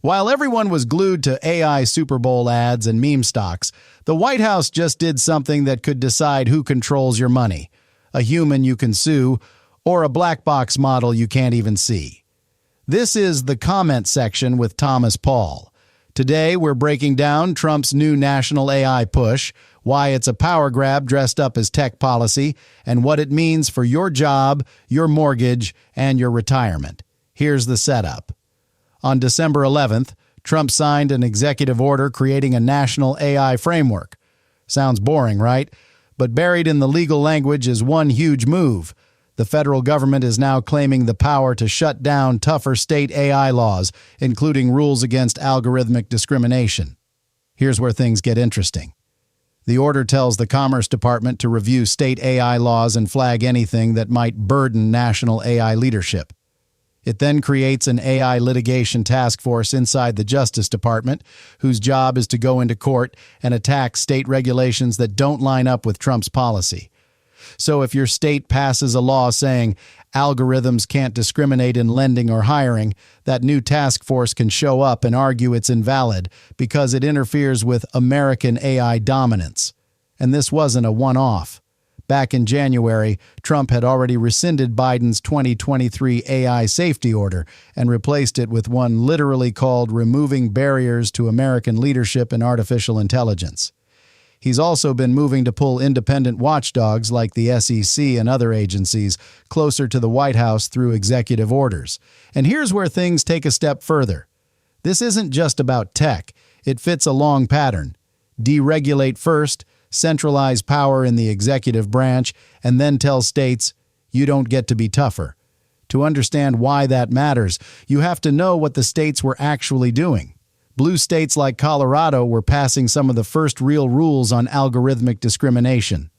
While everyone was glued to AI Super Bowl ads and meme stocks, the White House just did something that could decide who controls your money: a human you can sue, or a black box model you can't even see. This is the comment section with Thomas Paul. Today, we're breaking down Trump's new national AI push, why it's a power grab dressed up as tech policy, and what it means for your job, your mortgage, and your retirement. Here's the setup. On December 11th, Trump signed an executive order creating a national AI framework. Sounds boring, right? But buried in the legal language is one huge move. The federal government is now claiming the power to shut down tougher state AI laws, including rules against algorithmic discrimination. Here's where things get interesting. The order tells the Commerce Department to review state AI laws and flag anything that might burden national AI leadership. It then creates an AI litigation task force inside the Justice Department, whose job is to go into court and attack state regulations that don't line up with Trump's policy. So if your state passes a law saying algorithms can't discriminate in lending or hiring, that new task force can show up and argue it's invalid because it interferes with American AI dominance. And this wasn't a one-off. Back in January, Trump had already rescinded Biden's 2023 AI safety order and replaced it with one literally called Removing Barriers to American Leadership in Artificial Intelligence. He's also been moving to pull independent watchdogs like the SEC and other agencies closer to the White House through executive orders. And here's where things take a step further. This isn't just about tech. It fits a long pattern. Deregulate first, centralize power in the executive branch, and then tell states, you don't get to be tougher. To understand why that matters, you have to know what the states were actually doing. Blue states like Colorado were passing some of the first real rules on algorithmic discrimination.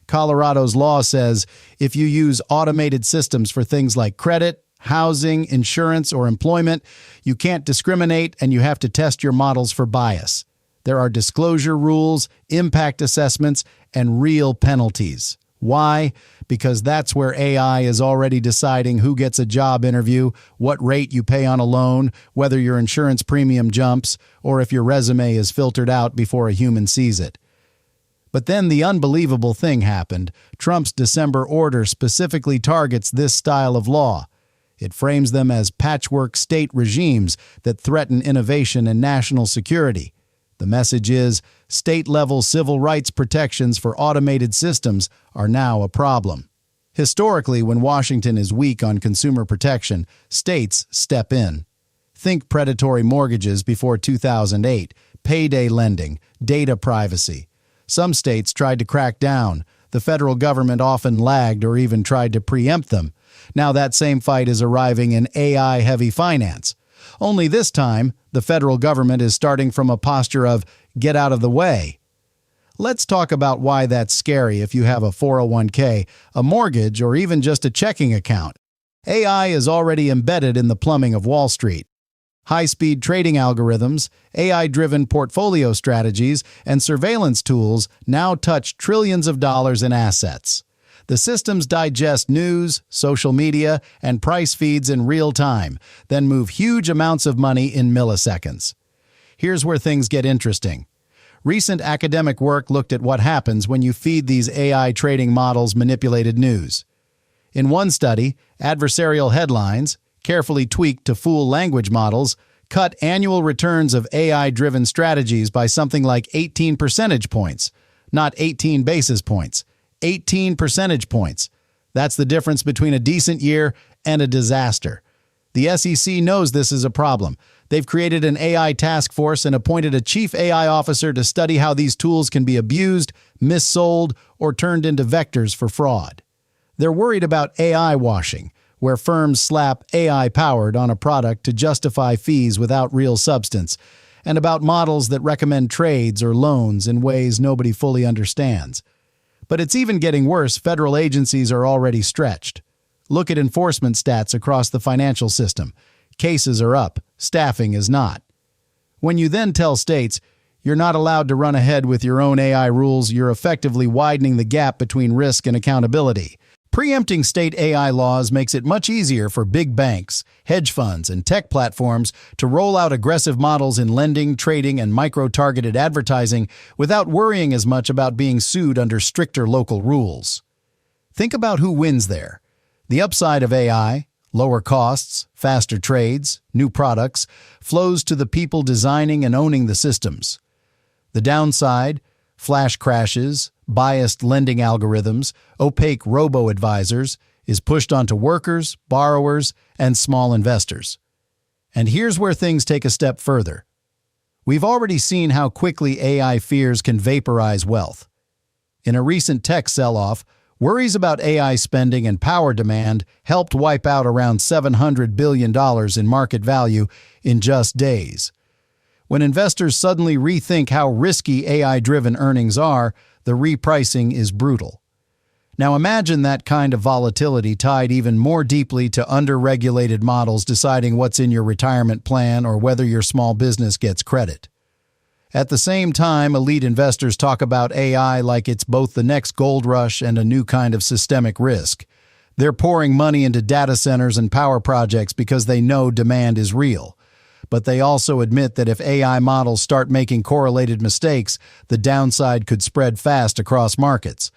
Colorado's law says if you use automated systems for things like credit, housing, insurance, or employment, you can't discriminate and you have to test your models for bias. There are disclosure rules, impact assessments, and real penalties. Why? Because that's where AI is already deciding who gets a job interview, what rate you pay on a loan, whether your insurance premium jumps, or if your resume is filtered out before a human sees it. But then the unbelievable thing happened. Trump's December order specifically targets this style of law. It frames them as patchwork state regimes that threaten innovation and national security. The message is, state-level civil rights protections for automated systems are now a problem. Historically, when Washington is weak on consumer protection, states step in. Think predatory mortgages before 2008, payday lending, data privacy. Some states tried to crack down. The federal government often lagged or even tried to preempt them. Now that same fight is arriving in AI-heavy finance. Only this time, the federal government is starting from a posture of get out of the way. Let's talk about why that's scary if you have a 401k, a mortgage, or even just a checking account. AI is already embedded in the plumbing of Wall Street. High-speed trading algorithms, AI-driven portfolio strategies, and surveillance tools now touch trillions of dollars in assets. The systems digest news, social media, and price feeds in real time, then move huge amounts of money in milliseconds. Here's where things get interesting. Recent academic work looked at what happens when you feed these AI trading models manipulated news. In one study, adversarial headlines, carefully tweaked to fool language models, cut annual returns of AI-driven strategies by something like 18 percentage points, not 18 basis points. 18 percentage points. That's the difference between a decent year and a disaster. The SEC knows this is a problem. They've created an AI task force and appointed a chief AI officer to study how these tools can be abused, missold, or turned into vectors for fraud. They're worried about AI washing, where firms slap AI powered on a product to justify fees without real substance, and about models that recommend trades or loans in ways nobody fully understands. But it's even getting worse. Federal agencies are already stretched. Look at enforcement stats across the financial system. Cases are up, staffing is not. When you then tell states, you're not allowed to run ahead with your own AI rules, you're effectively widening the gap between risk and accountability. Preempting state AI laws makes it much easier for big banks, hedge funds, and tech platforms to roll out aggressive models in lending, trading, and micro-targeted advertising without worrying as much about being sued under stricter local rules. Think about who wins there. The upside of AI, lower costs, faster trades, new products, flows to the people designing and owning the systems. The downside, flash crashes, biased lending algorithms, opaque robo-advisors, is pushed onto workers, borrowers, and small investors. And here's where things take a step further. We've already seen how quickly AI fears can vaporize wealth. In a recent tech sell-off, worries about AI spending and power demand helped wipe out around $700 billion in market value in just days. When investors suddenly rethink how risky AI-driven earnings are, the repricing is brutal. Now imagine that kind of volatility tied even more deeply to under-regulated models deciding what's in your retirement plan or whether your small business gets credit. At the same time, elite investors talk about AI like it's both the next gold rush and a new kind of systemic risk. They're pouring money into data centers and power projects because they know demand is real. But they also admit that if AI models start making correlated mistakes, the downside could spread fast across markets.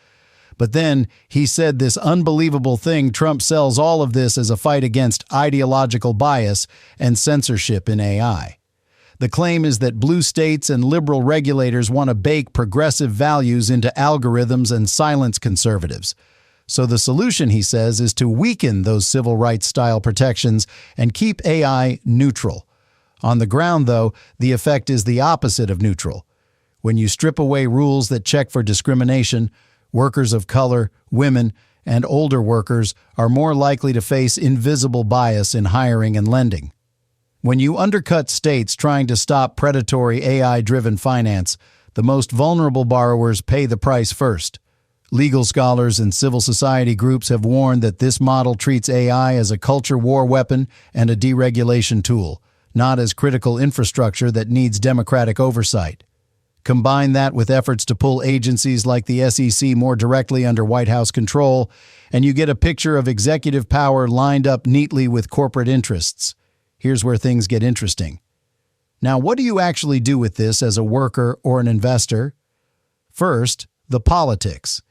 But then, he said this unbelievable thing: Trump sells all of this as a fight against ideological bias and censorship in AI. The claim is that blue states and liberal regulators want to bake progressive values into algorithms and silence conservatives. So the solution, he says, is to weaken those civil rights-style protections and keep AI neutral. On the ground, though, the effect is the opposite of neutral. When you strip away rules that check for discrimination, workers of color, women, and older workers are more likely to face invisible bias in hiring and lending. When you undercut states trying to stop predatory AI-driven finance, the most vulnerable borrowers pay the price first. Legal scholars and civil society groups have warned that this model treats AI as a culture war weapon and a deregulation tool, not as critical infrastructure that needs democratic oversight. Combine that with efforts to pull agencies like the SEC more directly under White House control, and you get a picture of executive power lined up neatly with corporate interests. Here's where things get interesting. Now, what do you actually do with this as a worker or an investor? First, the politics.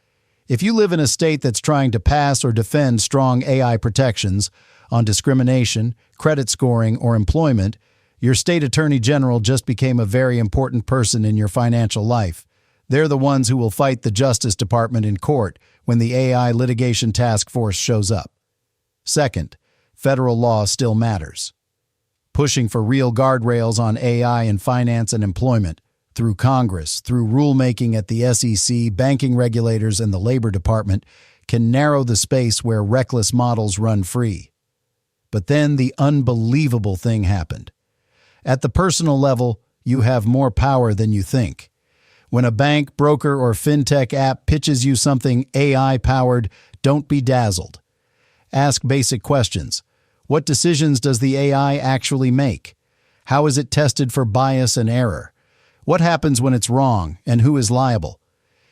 If you live in a state that's trying to pass or defend strong AI protections on discrimination, credit scoring, or employment, your state attorney general just became a very important person in your financial life. They're the ones who will fight the Justice Department in court when the AI litigation task force shows up. Second, federal law still matters. Pushing for real guardrails on AI in finance and employment, through Congress, through rulemaking at the SEC, banking regulators, and the Labor Department, can narrow the space where reckless models run free. But then the unbelievable thing happened. At the personal level, you have more power than you think. When a bank, broker, or fintech app pitches you something AI-powered, don't be dazzled. Ask basic questions. What decisions does the AI actually make? How is it tested for bias and error? What happens when it's wrong, and who is liable?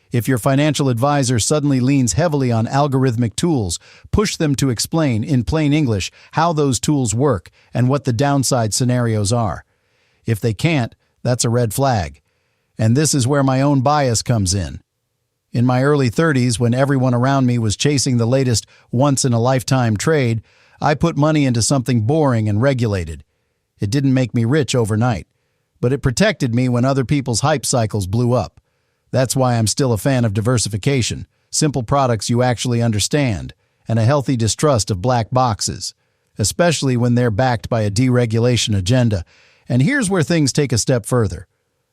If your financial advisor suddenly leans heavily on algorithmic tools, push them to explain, in plain English, how those tools work and what the downside scenarios are. If they can't, that's a red flag. And this is where my own bias comes in. In my early 30s, when everyone around me was chasing the latest once-in-a-lifetime trade, I put money into something boring and regulated. It didn't make me rich overnight, but it protected me when other people's hype cycles blew up. That's why I'm still a fan of diversification, simple products you actually understand, and a healthy distrust of black boxes, especially when they're backed by a deregulation agenda. And here's where things take a step further.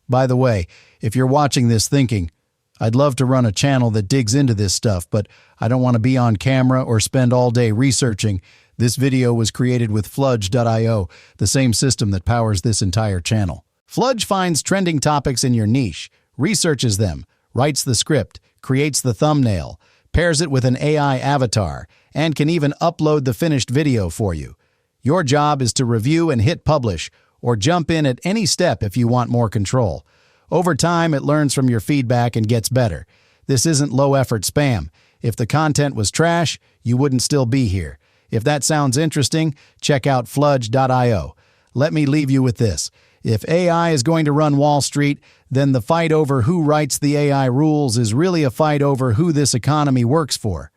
By the way, if you're watching this thinking, I'd love to run a channel that digs into this stuff, but I don't want to be on camera or spend all day researching. This video was created with Fludge.io, the same system that powers this entire channel. Fludge finds trending topics in your niche, researches them, writes the script, creates the thumbnail, pairs it with an AI avatar, and can even upload the finished video for you. Your job is to review and hit publish, or jump in at any step if you want more control. Over time, it learns from your feedback and gets better. This isn't low-effort spam. If the content was trash, you wouldn't still be here. If that sounds interesting, check out fludge.io. Let me leave you with this. If AI is going to run Wall Street, then the fight over who writes the AI rules is really a fight over who this economy works for.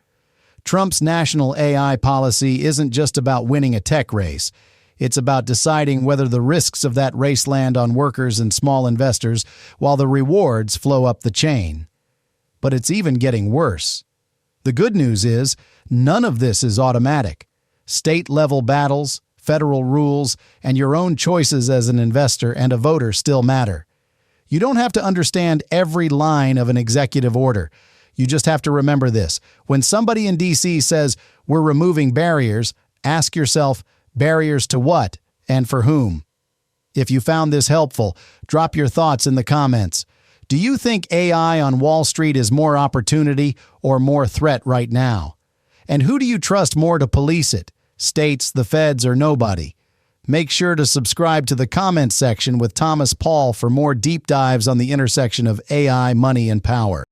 Trump's national AI policy isn't just about winning a tech race. It's about deciding whether the risks of that race land on workers and small investors while the rewards flow up the chain. But it's even getting worse. The good news is, none of this is automatic. State-level battles, federal rules, and your own choices as an investor and a voter still matter. You don't have to understand every line of an executive order. You just have to remember this. When somebody in D.C. says, "We're removing barriers," ask yourself, barriers to what and for whom? If you found this helpful, drop your thoughts in the comments. Do you think AI on Wall Street is more opportunity or more threat right now? And who do you trust more to police it? States, the feds, or nobody? Make sure to subscribe to the comments section with Thomas Paul for more deep dives on the intersection of AI, money, and power.